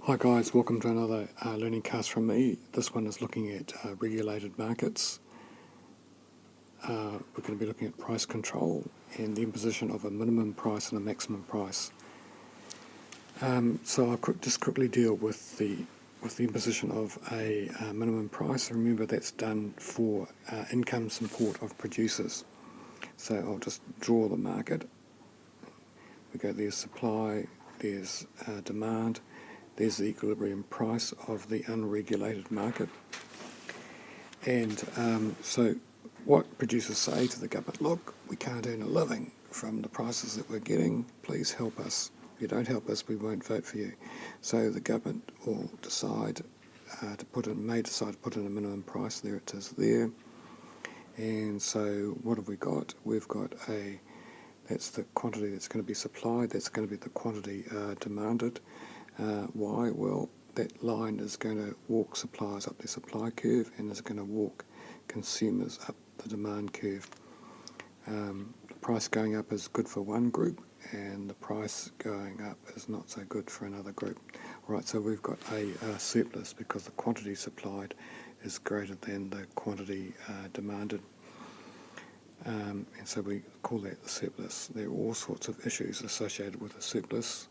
Hi guys, welcome to another learning cast from me. This one is looking at regulated markets. We're going to be looking at price control and the imposition of a minimum price and a maximum price. So I'll just quickly deal with the imposition of a minimum price. Remember that's done for income support of producers. So I'll just draw the market. We go, there's supply, there's demand. There's the equilibrium price of the unregulated market. And so what producers say to the government, look, we can't earn a living from the prices that we're getting, please help us. If you don't help us, we won't vote for you. So the government will decide may decide to put in a minimum price. There it is there. And so what have we got? We've got that's the quantity that's going to be supplied, that's going to be the quantity demanded. Why? Well, that line is going to walk suppliers up the supply curve and is going to walk consumers up the demand curve. The price going up is good for one group and the price going up is not so good for another group. Right, so we've got a surplus because the quantity supplied is greater than the quantity demanded. And so we call that the surplus. There are all sorts of issues associated with a surplus.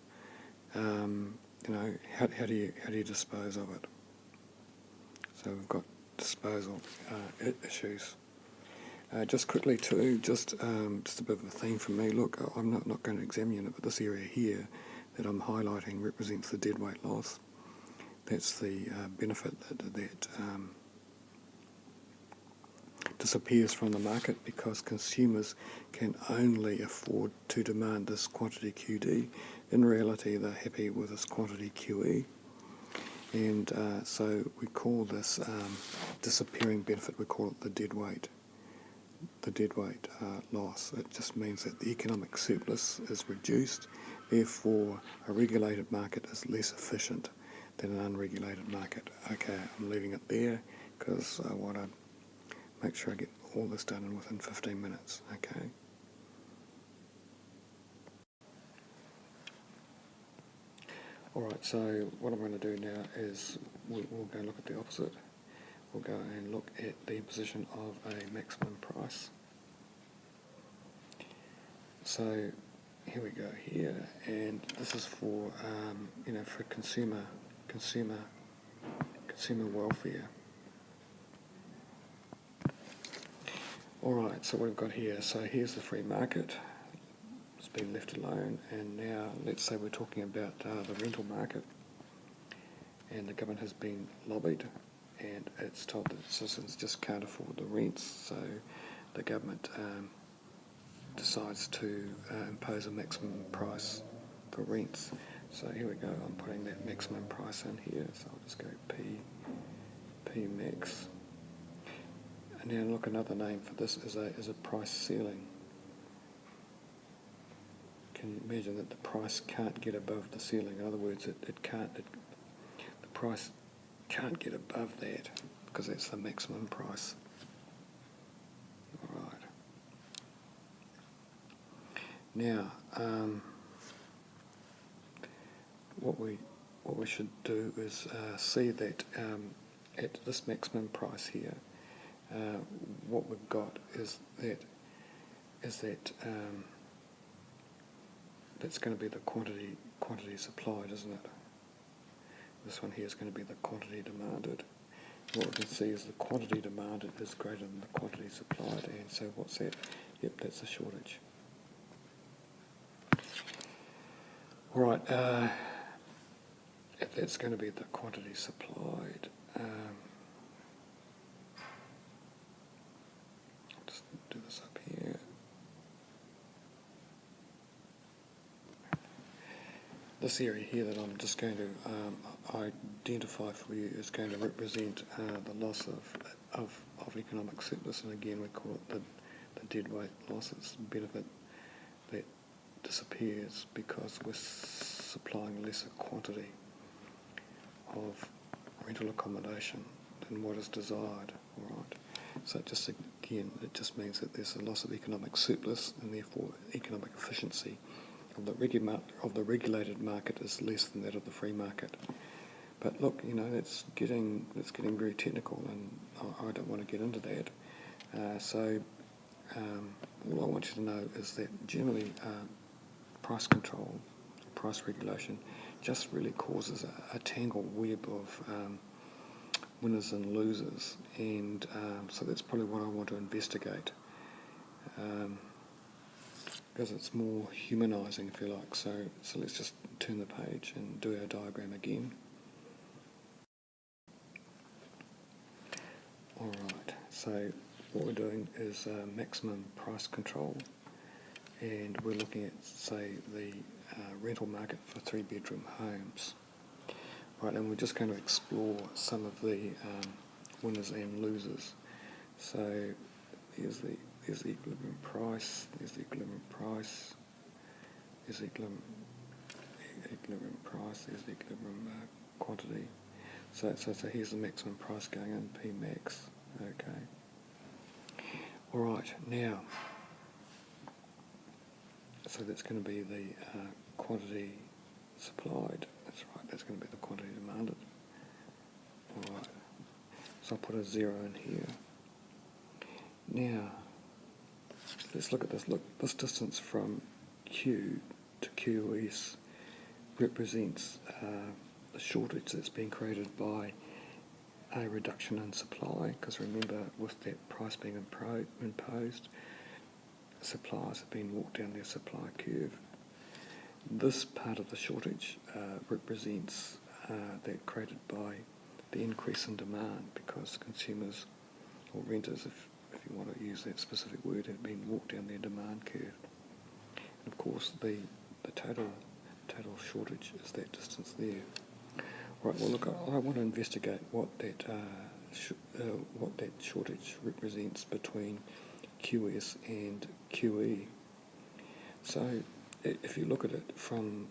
How do you dispose of it? So we've got disposal issues. Just quickly too, just a bit of a theme for me. Look, I'm not going to examine it, but this area here that I'm highlighting represents the deadweight loss. That's the benefit that disappears from the market because consumers can only afford to demand this quantity QD. In reality, they're happy with this quantity QE. And so we call this disappearing benefit, we call it the deadweight loss. It just means that the economic surplus is reduced, therefore a regulated market is less efficient than an unregulated market. Okay, I'm leaving it there because I want to make sure I get all this done within 15 minutes. Okay. Alright, so what I'm going to do now is we'll go and look at the opposite. We'll go and look at the imposition of a maximum price. So here we go here, and this is for for consumer welfare. Alright, so what we've got here, so here's the free market. It's been left alone, and now let's say we're talking about the rental market, and the government has been lobbied and it's told that citizens just can't afford the rents, so the government decides to impose a maximum price for rents. So here we go, I'm putting that maximum price in here, so I'll just go P max. And now look, another name for this is a price ceiling. Can you imagine that the price can't get above the ceiling? In other words, the price can't get above that because that's the maximum price. All right. Now, what we should do is see that at this maximum price here, what we've got is that that's going to be the quantity supplied, isn't it? This one here is going to be the quantity demanded. What we can see is the quantity demanded is greater than the quantity supplied, and so what's that? Yep, that's a shortage. Alright, if that's going to be the quantity supplied, I'll just do this up here. This area here that I'm just going to identify for you is going to represent the loss of economic surplus, and again we call it the deadweight losses, benefit that disappears because we're supplying lesser quantity of rental accommodation than what is desired. Alright, so it just means that there's a loss of economic surplus, and therefore economic efficiency of the regulated market is less than that of the free market. But look, that's getting very technical, and I don't want to get into that. So all I want you to know is that generally price control, price regulation, just really causes a tangled web of winners and losers, and so that's probably what I want to investigate, because it's more humanising, if you like. So let's just turn the page and do our diagram again. Alright, so what we're doing is maximum price control, and we're looking at, say, the rental market for 3-bedroom homes. Right, and we're just going to explore some of the winners and losers. So here's the equilibrium price, there's the equilibrium price, there's the equilibrium price, there's the equilibrium quantity. So here's the maximum price going in, P max. Okay. Alright, now, so that's going to be the quantity supplied. That's right, that's going to be the quantity demanded. Alright, so I'll put a 0 in here. Now, let's look at this. Look, this distance from Q to QS represents the shortage that's been created by a reduction in supply, because remember, with that price being imposed, suppliers have been walked down their supply curve. This part of the shortage represents that created by the increase in demand, because consumers, or renters, if you want to use that specific word, have been walked down their demand curve. And of course, the total shortage is that distance there. Right. Well, look, I want to investigate what that shortage represents between QS and QE. So, if you look at it from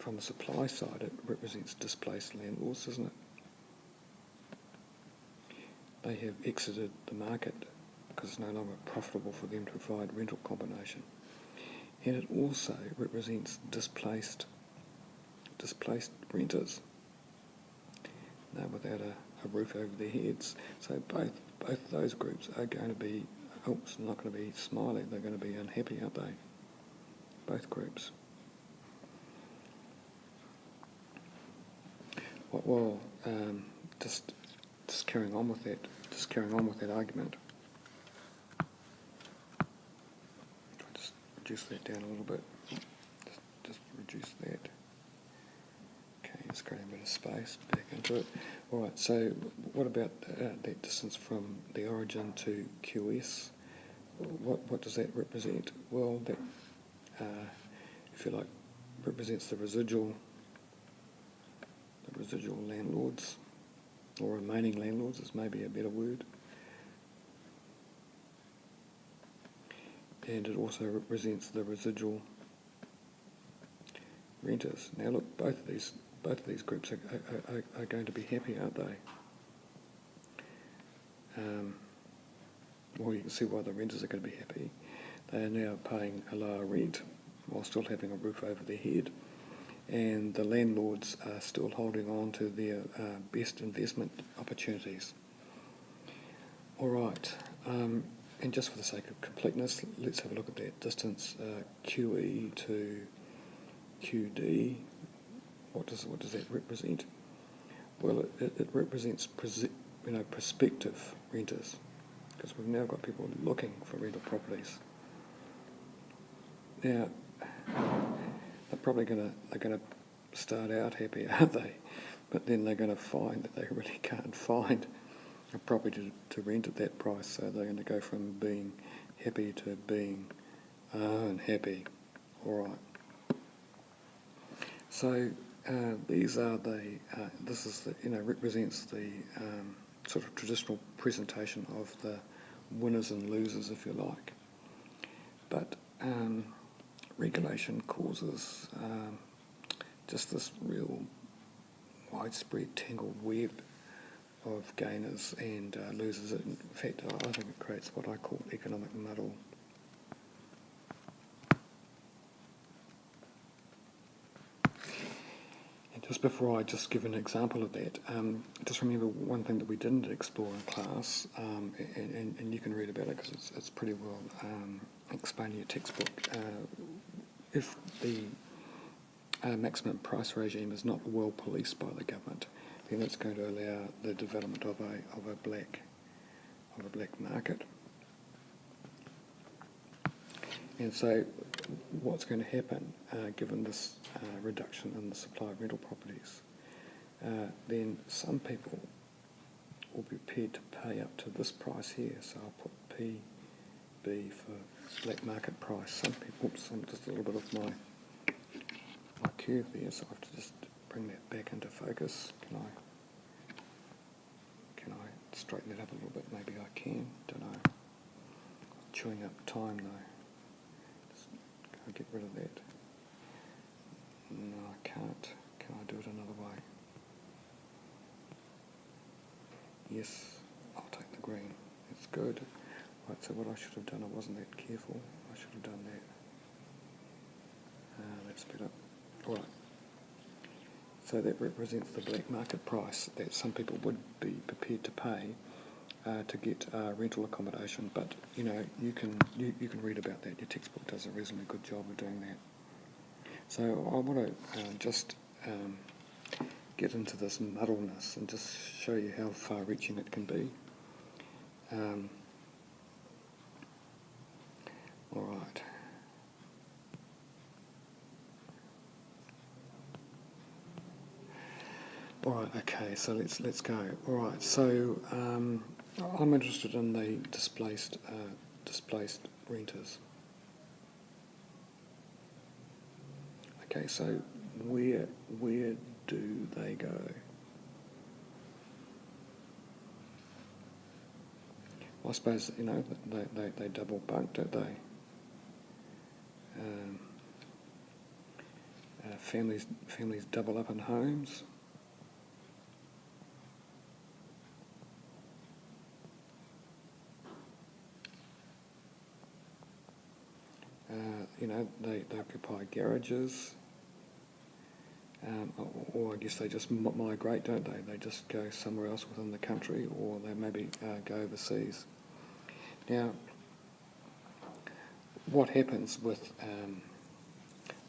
the supply side, it represents displaced landlords, doesn't it? They have exited the market because it's no longer profitable for them to provide rental combination. And it also represents displaced renters, without a roof over their heads. So both those groups are going to be, it's not going to be smiling, they're going to be unhappy, aren't they? Both groups. Well, just carrying on with that argument. Just reduce that down a little bit. Just reduce that. Okay, just creating a bit of space back into it. All right. So, what about that distance from the origin to QS? What does that represent? Well, that, if you like, represents the residual landlords, or remaining landlords is maybe a better word. And it also represents the residual renters. Now look, both of these groups are going to be happy, aren't they? Well, you can see why the renters are going to be happy. They are now paying a lower rent while still having a roof over their head, and the landlords are still holding on to their best investment opportunities. All right, and just for the sake of completeness, let's have a look at that distance QE to QD. What does that represent? Well, it represents prospective renters, because we've now got people looking for rental properties. Now, they're probably going to start out happy, aren't they? But then they're going to find that they really can't find a property to rent at that price, so they're going to go from being happy to being unhappy. All right. So these are this is represents the sort of traditional presentation of the winners and losers, if you like. But regulation causes just this real widespread tangled web of gainers and losers. In fact, I think it creates what I call economic muddle. And just before I just give an example of that, just remember one thing that we didn't explore in class, and you can read about it because it's pretty well explained in your textbook. If the maximum price regime is not well policed by the government, then it's going to allow the development of a black market. And so what's going to happen, given this reduction in the supply of rental properties, then some people will be prepared to pay up to this price here. So I'll put PB for black market price. Some people, I'm just a little bit off my curve there, so I have to just bring that back into focus. Can I straighten it up a little bit? Maybe I can, don't know. Chewing up time though. I'll get rid of that. No, I can't. Can I do it another way? Yes, I'll take the green. It's good. Right, so what I should have done, I wasn't that careful. I should have done that. That's better. All right. So that represents the black market price that some people would be prepared to pay to get rental accommodation, but you can read about that. Your textbook does a reasonably good job of doing that. So I want to just get into this muddleness and just show you how far-reaching it can be. All right. All right. Okay. So let's go. All right. So I'm interested in the displaced renters. Okay. So where do they go? Well, I suppose they double bunk, don't they? Families double up in homes. They occupy garages, or I guess they just migrate, don't they? They just go somewhere else within the country, or they maybe go overseas. Now, what happens with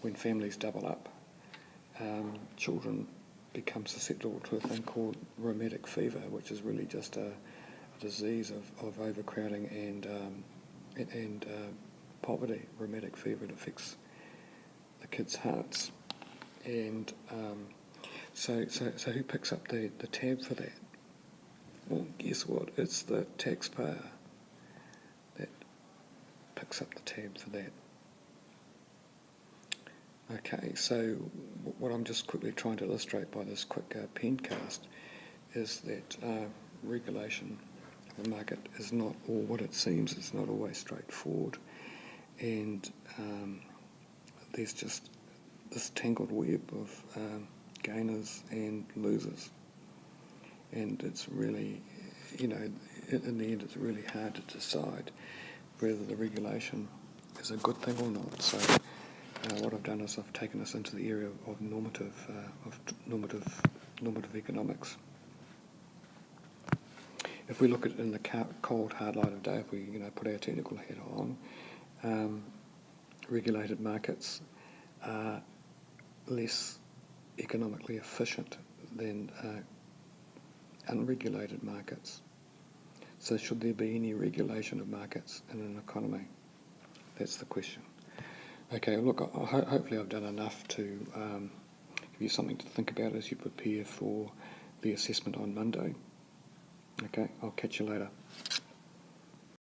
when families double up? Children become susceptible to a thing called rheumatic fever, which is really just a disease of overcrowding and poverty. Rheumatic fever, it affects the kids' hearts, and so who picks up the tab for that? Well, guess what? It's the taxpayer that picks up the tab for that. Okay, so what I'm just quickly trying to illustrate by this quick pencast is that regulation of the market is not all what it seems. It's not always straightforward, and there's just this tangled web of gainers and losers, and it's really, in the end, it's really hard to decide whether the regulation is a good thing or not. So what I've done is I've taken us into the area of normative economics. If we look at it in the cold hard light of day, if we put our technical hat on, regulated markets are less economically efficient than unregulated markets. So should there be any regulation of markets in an economy? That's the question. Okay, look, hopefully I've done enough to give you something to think about as you prepare for the assessment on Monday. Okay, I'll catch you later.